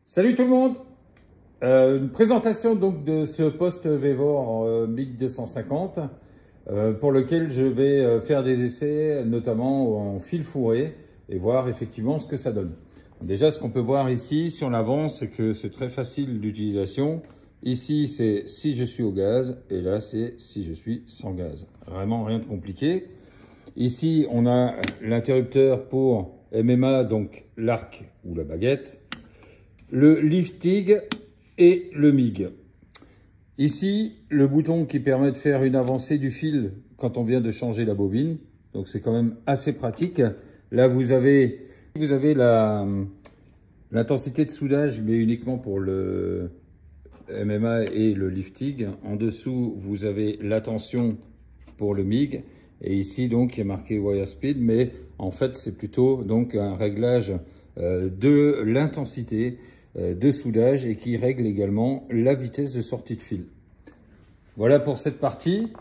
Salut tout le monde. Une présentation donc de ce poste Vevor MIG 250 pour lequel je vais faire des essais notamment en fil fourré et voir effectivement ce que ça donne. Déjà, ce qu'on peut voir ici sur l'avant, c'est que c'est très facile d'utilisation. Ici, c'est si je suis au gaz et là, c'est si je suis sans gaz. Vraiment rien de compliqué. Ici, on a l'interrupteur pour MMA, donc l'arc ou la baguette, le Liftig et le MIG. Ici, le bouton qui permet de faire une avancée du fil quand on vient de changer la bobine. Donc c'est quand même assez pratique. Là, vous avez l'intensité de soudage, mais uniquement pour le MMA et le Liftig. En dessous, vous avez la tension pour le MIG. Et ici, donc, il y a marqué Wire Speed, mais en fait, c'est plutôt donc un réglage de l'intensité de soudage et qui règle également la vitesse de sortie de fil. Voilà pour cette partie.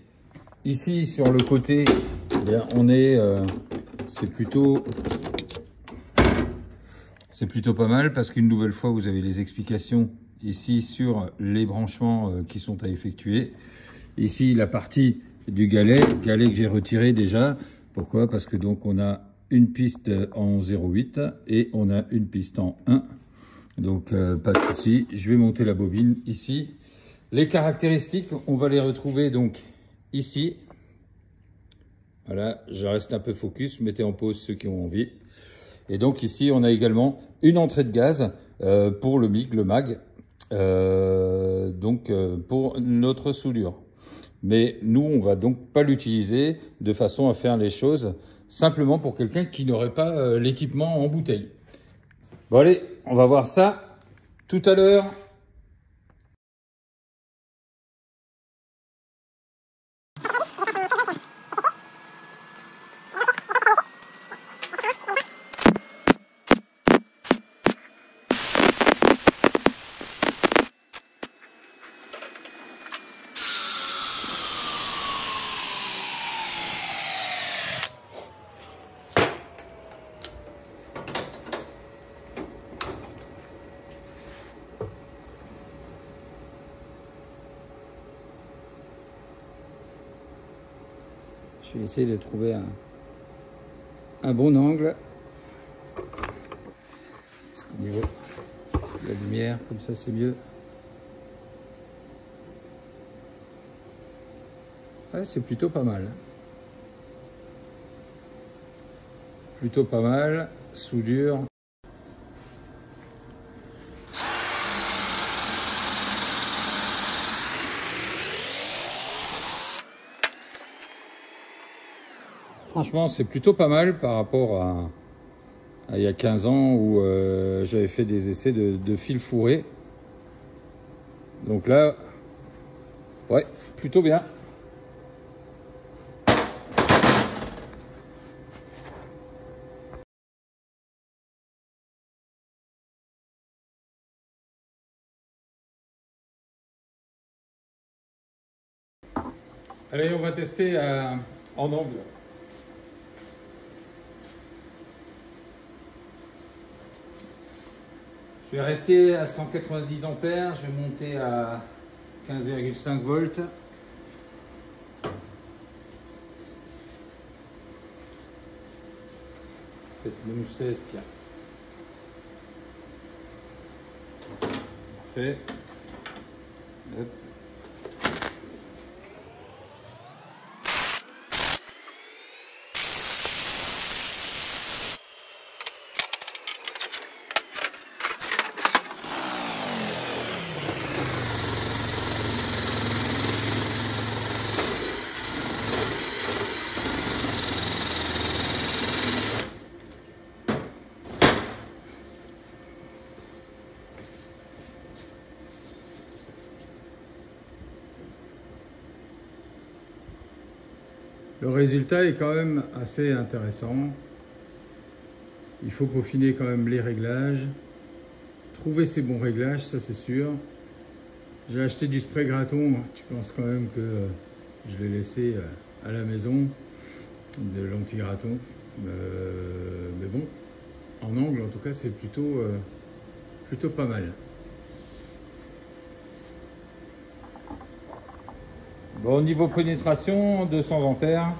Ici, sur le côté, eh bien, c'est plutôt pas mal parce qu'une nouvelle fois, vous avez les explications ici sur les branchements qui sont à effectuer. Ici, la partie du galet que j'ai retiré déjà. Pourquoi? Parce que donc on a une piste en 0,8 et on a une piste en 1. Donc pas de souci. Je vais monter la bobine ici. Les caractéristiques, on va les retrouver donc ici. Voilà, je reste un peu focus. Mettez en pause ceux qui ont envie. Et donc ici, on a également une entrée de gaz pour le MIG, le MAG, pour notre soudure. Mais nous, on va donc pas l'utiliser de façon à faire les choses simplement pour quelqu'un qui n'aurait pas l'équipement en bouteille. Bon allez, on va voir ça tout à l'heure. Je vais essayer de trouver un bon angle. Parce qu'au niveau de la lumière, comme ça c'est mieux. Ouais, c'est plutôt pas mal. Plutôt pas mal. Soudure. Franchement, c'est plutôt pas mal par rapport à il y a 15 ans où j'avais fait des essais de fil fourré. Donc là, ouais, plutôt bien. Allez, on va tester en angle. Je vais rester à 190 ampères, je vais monter à 15,5 volts. Peut-être même 16, tiens. Parfait. Hop. Le résultat est quand même assez intéressant. Il faut peaufiner quand même les réglages. Trouver ces bons réglages, ça c'est sûr. J'ai acheté du spray graton. Je pense quand même que je l'ai laissé à la maison, de l'anti-graton. Mais bon, en angle en tout cas c'est plutôt plutôt pas mal. Bon, au niveau pénétration, 200 ampères,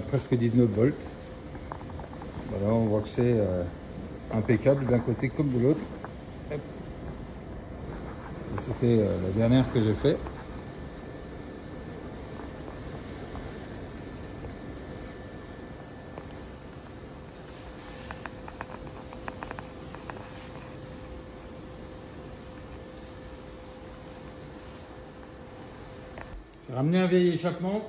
presque 19 volts. Voilà, on voit que c'est impeccable d'un côté comme de l'autre. Ça, c'était la dernière que j'ai fait. J'ai ramené un vieil échappement.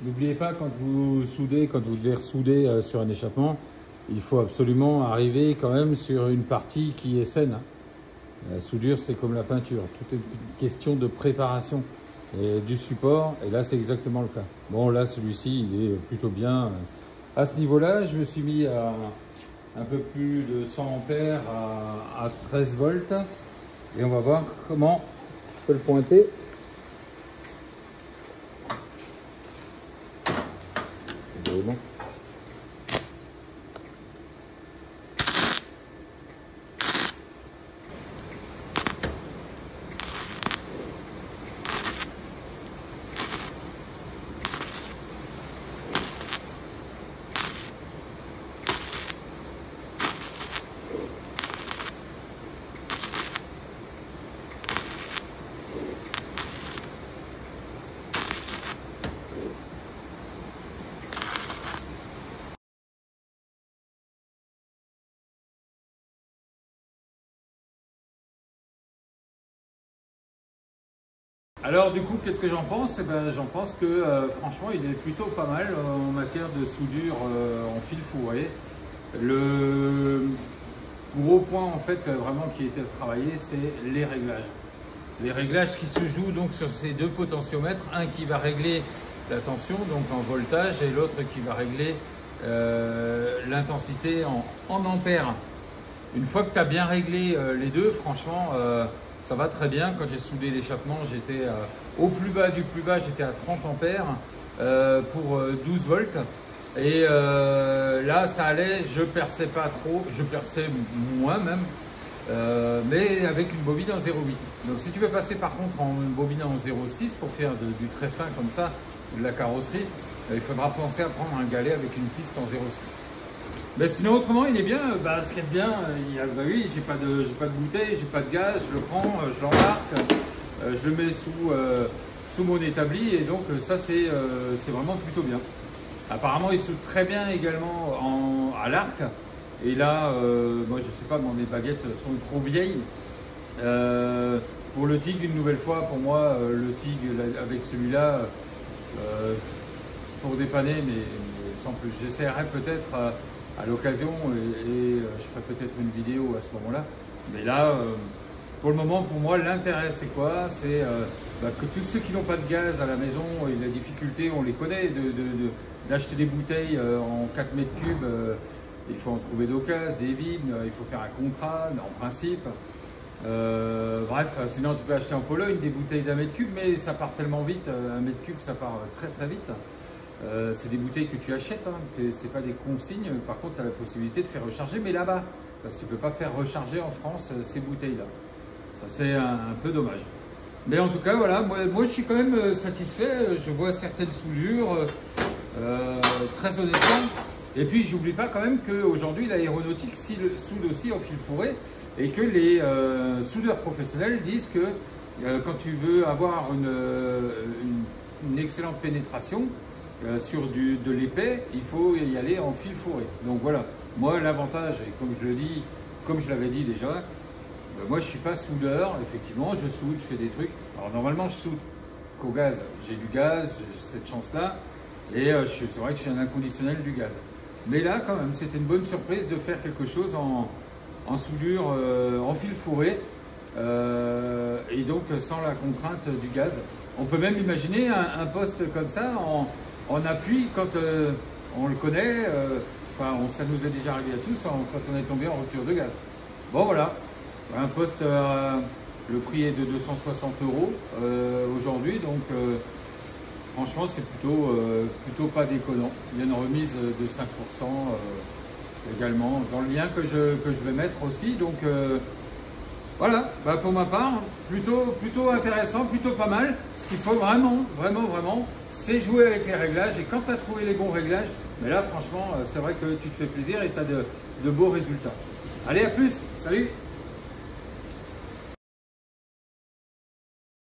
N'oubliez pas, quand vous soudez, quand vous devez ressouder sur un échappement, il faut absolument arriver quand même sur une partie qui est saine. La soudure, c'est comme la peinture. Tout est une question de préparation et du support. Et là, c'est exactement le cas. Bon, là, celui-ci, il est plutôt bien. À ce niveau-là, je me suis mis à un peu plus de 100 ampères à 13 volts. Et on va voir comment je peux le pointer. C'est bon. Alors du coup, qu'est-ce que j'en pense? Eh ben, j'en pense que franchement, il est plutôt pas mal en matière de soudure en fil fourré. Le gros point en fait vraiment qui a été travaillé, c'est les réglages. Les réglages qui se jouent donc sur ces deux potentiomètres, un qui va régler la tension donc en voltage et l'autre qui va régler l'intensité en ampères. Une fois que tu as bien réglé les deux, franchement, ça va très bien. Quand j'ai soudé l'échappement, j'étais au plus bas du plus bas, j'étais à 30 ampères pour 12 volts. Et là, ça allait, je perçais pas trop, je perçais moins même, mais avec une bobine en 0,8. Donc si tu veux passer par contre en bobine en 0,6 pour faire du très fin comme ça, de la carrosserie, il faudra penser à prendre un galet avec une piste en 0,6. Mais sinon, autrement, il est bien. Bah, ce qui est bien, bah oui, j'ai pas de bouteille, j'ai pas de gaz, je le prends, je l'embarque, je le mets sous mon établi et donc ça, c'est vraiment plutôt bien. Apparemment, il soude très bien également à l'arc. Et là, moi, je sais pas, mes baguettes sont trop vieilles. Pour le TIG, une nouvelle fois, pour moi, le TIG avec celui-là, pour dépanner, mais sans plus, j'essaierai peut-être à l'occasion et je ferai peut-être une vidéo à ce moment-là. Mais là, pour le moment, pour moi, l'intérêt c'est quoi? C'est que tous ceux qui n'ont pas de gaz à la maison et la difficulté, on les connaît, d'acheter des bouteilles en 4 mètres cubes, il faut en trouver d'occasion, des vides, il faut faire un contrat en principe. Bref, sinon tu peux acheter en Pologne des bouteilles d'1 mètre cube, mais ça part tellement vite, 1 mètre cube ça part très très vite. C'est des bouteilles que tu achètes, hein. C'est pas des consignes. Par contre, tu as la possibilité de faire recharger, mais là-bas, parce que tu peux pas faire recharger en France ces bouteilles-là. Ça, c'est un peu dommage. Mais en tout cas, voilà, moi je suis quand même satisfait. Je vois certaines soudures, très honnêtement. Et puis, j'oublie pas quand même qu'aujourd'hui, l'aéronautique soude aussi en fil fourré et que les soudeurs professionnels disent que quand tu veux avoir une excellente pénétration, sur de l'épais, il faut y aller en fil fourré. Donc voilà, moi l'avantage, et comme je le dis, comme je l'avais dit déjà, moi je suis pas soudeur, effectivement, je soude, je fais des trucs. Alors normalement je soude qu'au gaz, j'ai du gaz, j'ai cette chance-là, et c'est vrai que je suis un inconditionnel du gaz. Mais là quand même, c'était une bonne surprise de faire quelque chose en soudure, en fil fourré, et donc sans la contrainte du gaz. On peut même imaginer un poste comme ça en appui quand on le connaît, ça nous est déjà arrivé à tous quand on est tombé en rupture de gaz. Bon voilà, un poste, le prix est de 260 € aujourd'hui, donc franchement c'est plutôt pas déconnant. Il y a une remise de 5% également dans le lien que je vais mettre aussi. Donc voilà, bah, pour ma part, plutôt intéressant, plutôt pas mal. Ce qu'il faut vraiment, c'est jouer avec les réglages. Et quand tu as trouvé les bons réglages, mais là franchement, c'est vrai que tu te fais plaisir et tu as de beaux résultats. Allez, à plus, salut!